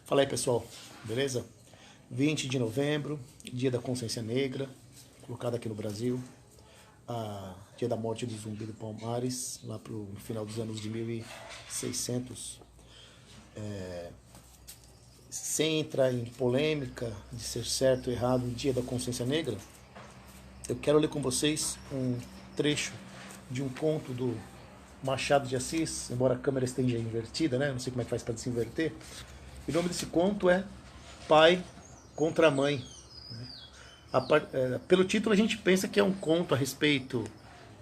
Fala aí, pessoal, beleza? 20 de novembro, dia da consciência negra, colocado aqui no Brasil, dia da morte do Zumbi do Palmares, lá pro final dos anos de 1600. Sem entrar em polêmica de ser certo ou errado o dia da consciência negra, eu quero ler com vocês um trecho de um conto do Machado de Assis, embora a câmera esteja invertida, né? Não sei como é que faz para se inverter. E o nome desse conto é Pai contra Mãe. Pelo título a gente pensa que é um conto a respeito,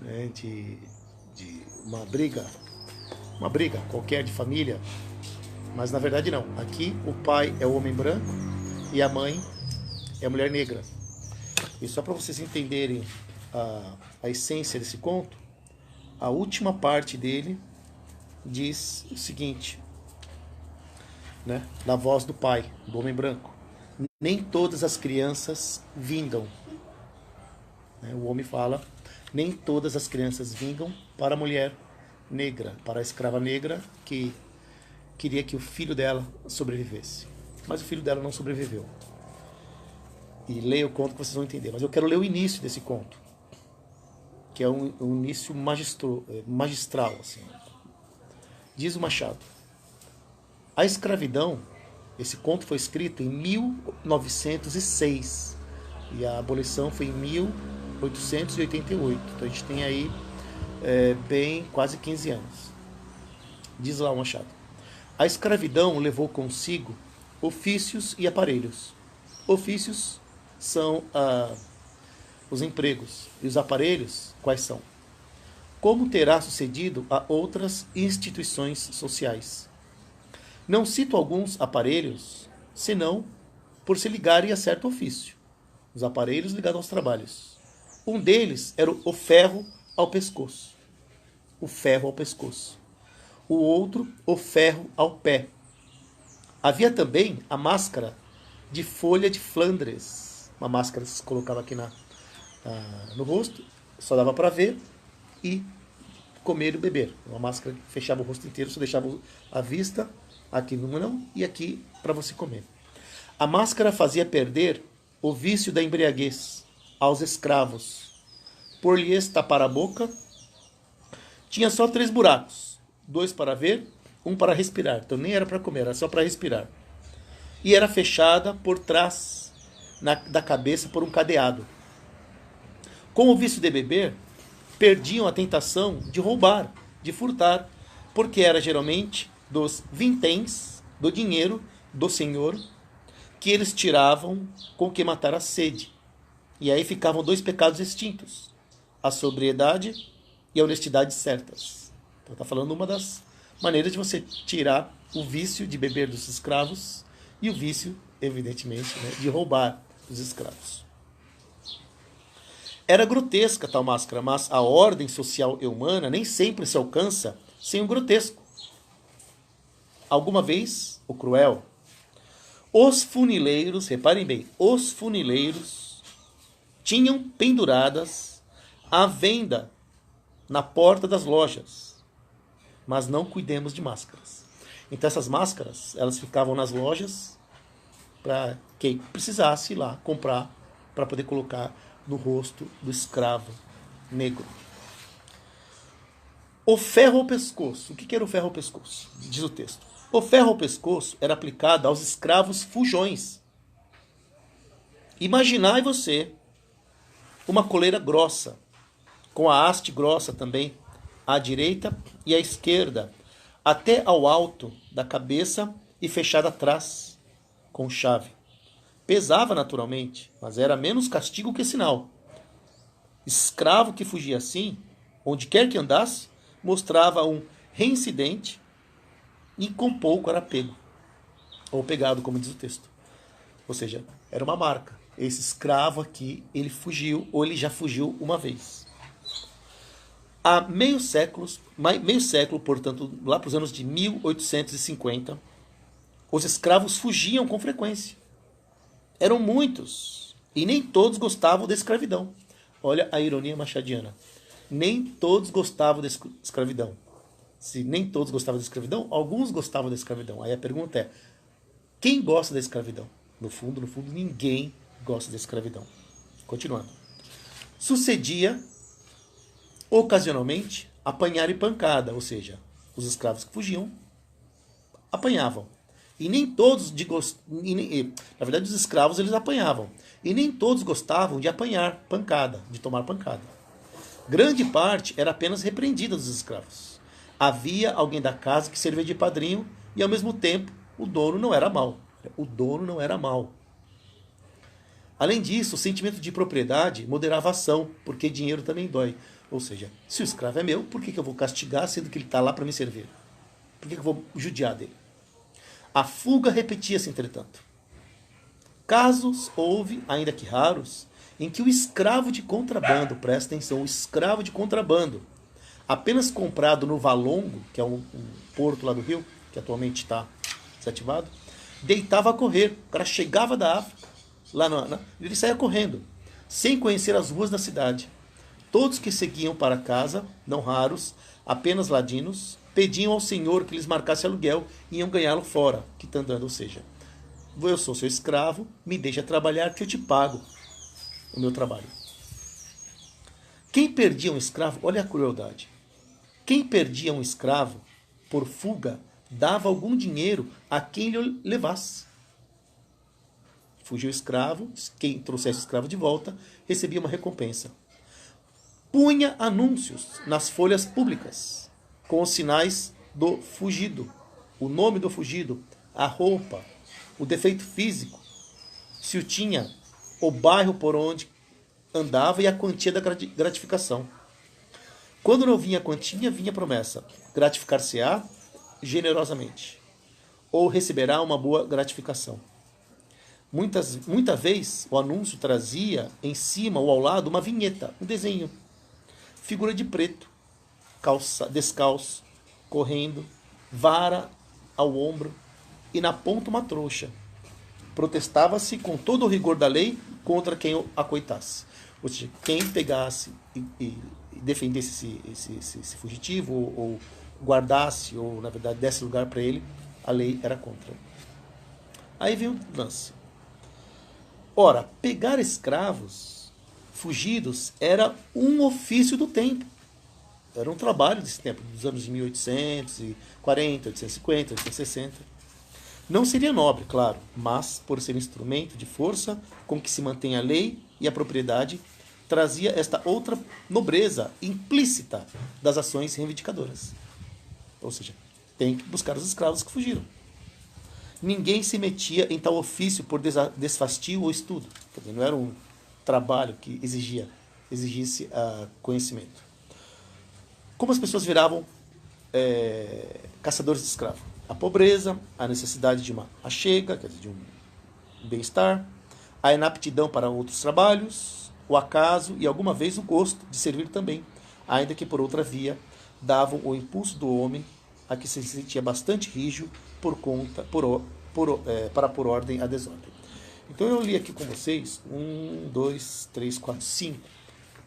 né, de uma briga qualquer de família, mas na verdade não. Aqui o pai é o homem branco e a mãe é a mulher negra. E só para vocês entenderem a essência desse conto, a última parte dele diz o seguinte, né, na voz do pai, do homem branco: nem todas as crianças vingam. O homem fala: nem todas as crianças vingam para a mulher negra, para a escrava negra que queria que o filho dela sobrevivesse. Mas o filho dela não sobreviveu. E leia o conto que vocês vão entender. Mas eu quero ler o início desse conto, que é um início magistral. Assim. Diz o Machado: a escravidão, esse conto foi escrito em 1906 e a abolição foi em 1888. Então a gente tem aí bem quase 15 anos. Diz lá o Machado: a escravidão levou consigo ofícios e aparelhos. Ofícios são os empregos, e os aparelhos quais são? Como terá sucedido a outras instituições sociais? Não cito alguns aparelhos, senão por se ligarem a certo ofício. Os aparelhos ligados aos trabalhos. Um deles era o ferro ao pescoço. O ferro ao pescoço. O outro, o ferro ao pé. Havia também a máscara de folha de Flandres. Uma máscara que se colocava aqui no rosto, só dava para ver e comer e beber. Uma máscara que fechava o rosto inteiro, só deixava a vista aqui no não e aqui para você comer. A máscara fazia perder o vício da embriaguez aos escravos. Por lhes tapar a boca, tinha só 3 buracos, 2 para ver, 1 para respirar. Então nem era para comer, era só para respirar. E era fechada por trás da cabeça por um cadeado. Com o vício de beber, perdiam a tentação de roubar, de furtar, porque era geralmente dos vinténs, do dinheiro do senhor, que eles tiravam com que matar a sede. E aí ficavam 2 pecados extintos: a sobriedade e a honestidade certas. Então está falando uma das maneiras de você tirar o vício de beber dos escravos e o vício, evidentemente, né, de roubar dos escravos. Era grotesca tal máscara, mas a ordem social e humana nem sempre se alcança sem o grotesco. Alguma vez, o cruel. Os funileiros, reparem bem, os funileiros tinham penduradas à venda na porta das lojas. Mas não cuidemos de máscaras. Então essas máscaras, elas ficavam nas lojas para quem precisasse ir lá comprar para poder colocar no rosto do escravo negro. O ferro ao pescoço. O que era o ferro ao pescoço? Diz o texto. O ferro ao pescoço era aplicado aos escravos fujões. Imaginai você uma coleira grossa, com a haste grossa também, à direita e à esquerda, até ao alto da cabeça e fechada atrás, com chave. Pesava naturalmente, mas era menos castigo que sinal. Escravo que fugia assim, onde quer que andasse, mostrava um reincidente e com pouco era pego, ou pegado, como diz o texto. Ou seja, era uma marca. Esse escravo aqui, ele fugiu, ou ele já fugiu uma vez. Há meio século, portanto, lá para os anos de 1850, os escravos fugiam com frequência. Eram muitos, e nem todos gostavam da escravidão. Olha a ironia machadiana. Nem todos gostavam da escravidão. Se nem todos gostavam da escravidão, alguns gostavam da escravidão. Aí a pergunta é: Quem gosta da escravidão? No fundo, ninguém gosta da escravidão. Continuando. Sucedia, ocasionalmente, apanhar e pancada, ou seja, os escravos que fugiam apanhavam. E nem todos, na verdade, os escravos eles apanhavam. E nem todos gostavam de apanhar pancada, de tomar pancada. Grande parte era apenas repreendida dos escravos. Havia alguém da casa que servia de padrinho e, ao mesmo tempo, o dono não era mau. O dono não era mau. Além disso, o sentimento de propriedade moderava a ação, porque dinheiro também dói. Ou seja, se o escravo é meu, por que eu vou castigar sendo que ele está lá para me servir? Por que eu vou judiar dele? A fuga repetia-se, entretanto. Casos houve, ainda que raros, em que o escravo de contrabando, presta atenção, o escravo de contrabando, apenas comprado no Valongo, que é um porto lá do Rio, que atualmente está desativado, deitava a correr. O cara chegava da África, ele saía correndo, sem conhecer as ruas da cidade. Todos que seguiam para casa, não raros, apenas ladinos, pediam ao senhor que lhes marcasse aluguel e iam ganhá-lo fora, quitandando, ou seja, eu sou seu escravo, me deixa trabalhar que eu te pago o meu trabalho. Quem perdia um escravo, olha a crueldade, quem perdia um escravo por fuga, dava algum dinheiro a quem lhe levasse. Fugiu o escravo, quem trouxesse o escravo de volta, recebia uma recompensa. Punha anúncios nas folhas públicas, com os sinais do fugido, o nome do fugido, a roupa, o defeito físico, se o tinha, o bairro por onde andava e a quantia da gratificação. Quando não vinha a quantia, vinha a promessa: gratificar-se-á generosamente, ou receberá uma boa gratificação. Muita vez o anúncio trazia em cima ou ao lado uma vinheta, um desenho, figura de preto, descalço, correndo, vara ao ombro e na ponta uma trouxa. Protestava-se com todo o rigor da lei contra quem o acoitasse. Ou seja, quem pegasse e defendesse esse fugitivo ou guardasse ou, na verdade, desse lugar para ele, a lei era contra. Aí vem o lance. Ora, pegar escravos fugidos era um ofício do tempo. Era um trabalho desse tempo, dos anos de 1840, 1850, 1860. Não seria nobre, claro, mas, por ser instrumento de força com que se mantém a lei e a propriedade, trazia esta outra nobreza implícita das ações reivindicadoras. Ou seja, tem que buscar os escravos que fugiram. Ninguém se metia em tal ofício por desfastio ou estudo. Quer dizer, não era um trabalho que exigisse conhecimento. Como as pessoas viravam caçadores de escravos? A pobreza, a necessidade de uma achega, quer dizer, de um bem-estar, a inaptidão para outros trabalhos, o acaso e alguma vez o gosto de servir também, ainda que por outra via, davam o impulso do homem a que se sentia bastante rijo para pôr ordem à desordem. Então eu li aqui com vocês 5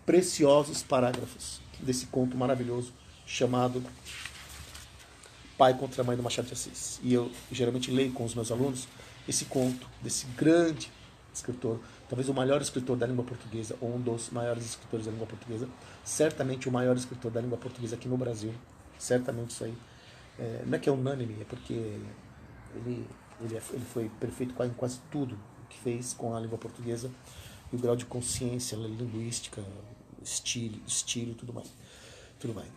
preciosos parágrafos desse conto maravilhoso chamado Pai contra a Mãe, do Machado de Assis. E eu geralmente leio com os meus alunos esse conto desse grande escritor, talvez o maior escritor da língua portuguesa, ou um dos maiores escritores da língua portuguesa, certamente o maior escritor da língua portuguesa aqui no Brasil, certamente isso aí. Não é que é unânime, é porque ele foi perfeito em quase tudo que fez com a língua portuguesa, e o grau de consciência linguística, estilo e tudo mais.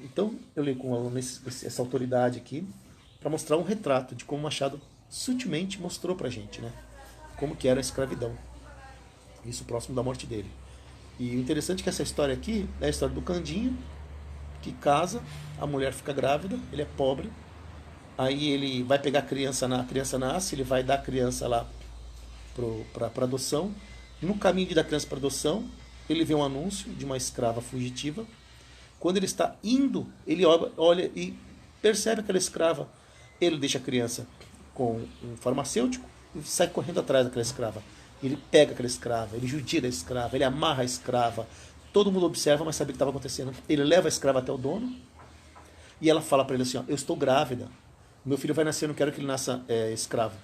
Então, eu leio com o aluno essa autoridade aqui, para mostrar um retrato de como Machado sutilmente mostrou pra gente, né? Como que era a escravidão. Isso próximo da morte dele. E o interessante é que essa história aqui é a história do Candinho, que casa, a mulher fica grávida, ele é pobre, aí ele vai pegar a criança nasce, ele vai dar a criança lá para adoção. No caminho de dar a criança para adoção, ele vê um anúncio de uma escrava fugitiva. Quando ele está indo, ele olha e percebe aquela escrava. Ele deixa a criança com um farmacêutico e sai correndo atrás daquela escrava. Ele pega aquela escrava, ele judia da escrava, ele amarra a escrava. Todo mundo observa, mas sabe o que estava acontecendo. Ele leva a escrava até o dono e ela fala para ele assim: eu estou grávida, meu filho vai nascer, eu não quero que ele nasça escravo.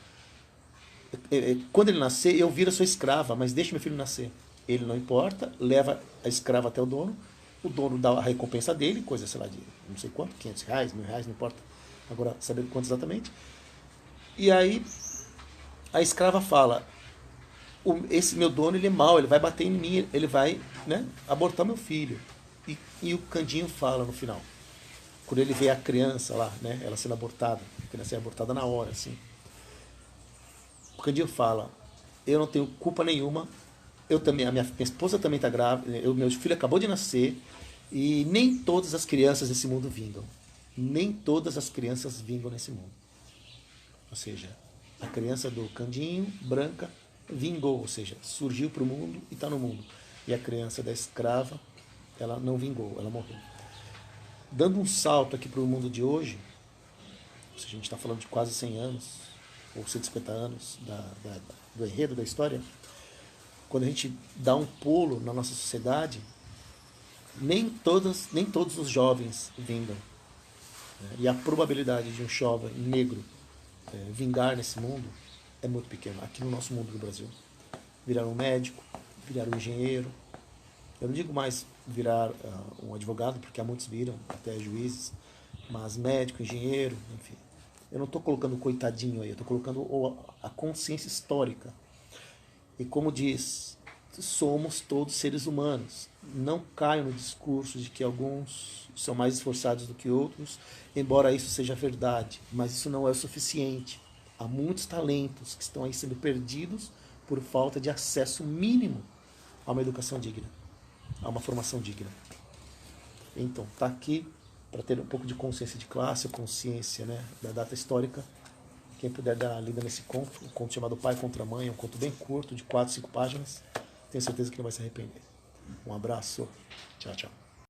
quando ele nascer, eu viro a sua escrava, mas deixe meu filho nascer. Ele não importa, leva a escrava até o dono dá a recompensa dele, coisa, sei lá, de não sei quanto, R$ 500, R$ 1.000, não importa agora saber quanto exatamente. E aí a escrava fala, esse meu dono ele é mau, ele vai bater em mim, ele vai, né, abortar meu filho. E o Candinho fala no final, quando ele vê a criança lá, né, ela sendo abortada, a criança é abortada na hora, assim. O Candinho fala, eu não tenho culpa nenhuma, eu também, a minha esposa também está grávida, meu filho acabou de nascer, e nem todas as crianças nesse mundo vingam. Nem todas as crianças vingam nesse mundo. Ou seja, a criança do Candinho, branca, vingou, ou seja, surgiu para o mundo e está no mundo. E a criança da escrava, ela não vingou, ela morreu. Dando um salto aqui para o mundo de hoje, a gente está falando de quase 100 anos, ou 150 anos do enredo da história, quando a gente dá um pulo na nossa sociedade, nem todos os jovens vingam. Né? E a probabilidade de um jovem negro vingar nesse mundo é muito pequena. Aqui no nosso mundo do Brasil. Virar um médico, virar um engenheiro. Eu não digo mais virar um advogado, porque há muitos viram, até juízes, mas médico, engenheiro, enfim. Eu não estou colocando coitadinho aí, eu estou colocando a consciência histórica. E como diz, somos todos seres humanos. Não caio no discurso de que alguns são mais esforçados do que outros, embora isso seja verdade, mas isso não é o suficiente. Há muitos talentos que estão aí sendo perdidos por falta de acesso mínimo a uma educação digna, a uma formação digna. Então, está aqui para ter um pouco de consciência de classe, consciência, né, da data histórica. Quem puder dar uma lida nesse conto, um conto chamado Pai contra Mãe, é um conto bem curto, de 4, 5 páginas, tenho certeza que não vai se arrepender. Um abraço, tchau, tchau.